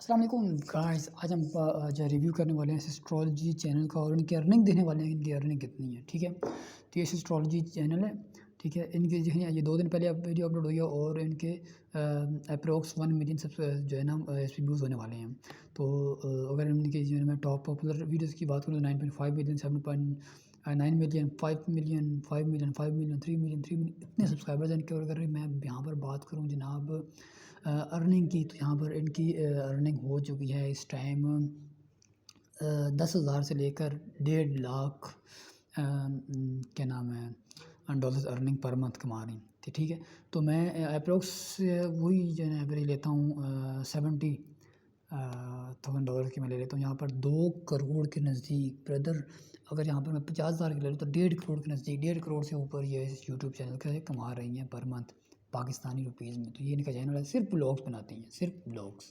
السلام علیکم گائز، آج ہم جو ریویو کرنے والے ہیں اسٹرالوجی چینل کا، اور ان کی ارننگ دینے والے ہیں، ان کی ارننگ کتنی ہے. ٹھیک ہے، تو یہ اسٹرالوجی چینل ہے. ٹھیک ہے، ان کے یہ 2 دن پہلے ویڈیو اپلوڈ ہوئی ہے، اور ان کے اپروکس 1 ملین سب جو ہے نا ویوز ہونے والے ہیں. تو اگر ان کے جو ہے میں ٹاپ پاپولر ویڈیوز کی بات کروں تو 9.5 million, 7.9 million, 5 million, 5 million, 5 million, 3 million, 3 million اتنے سبسکرائبرز ہیں ان کے. اور اگر میں یہاں پر بات کروں جناب ارننگ کی، تو یہاں پر ان کی ارننگ ہو چکی ہے اس ٹائم 10,000 سے لے کر 1.5 لاکھ کیا نام ہے ڈالرز ارننگ پر منتھ کما رہی تھی. ٹھیک ہے، تو میں اپروکس وہی جو ہے نا ایوریج لیتا ہوں $70,000 کی میں لے لیتا ہوں. یہاں پر 2 کروڑ کے نزدیک بردر، اگر یہاں پر میں 50,000 کی لے لوں تو 1.5 کروڑ کے نزدیک، 1.5 کروڑ سے اوپر یہ یوٹیوب چینل کا کما رہی ہیں پر منتھ پاکستانی روپیز میں. تو یہ ان کا چینل ہے، صرف بلاگس بناتی ہیں، صرف بلاگس.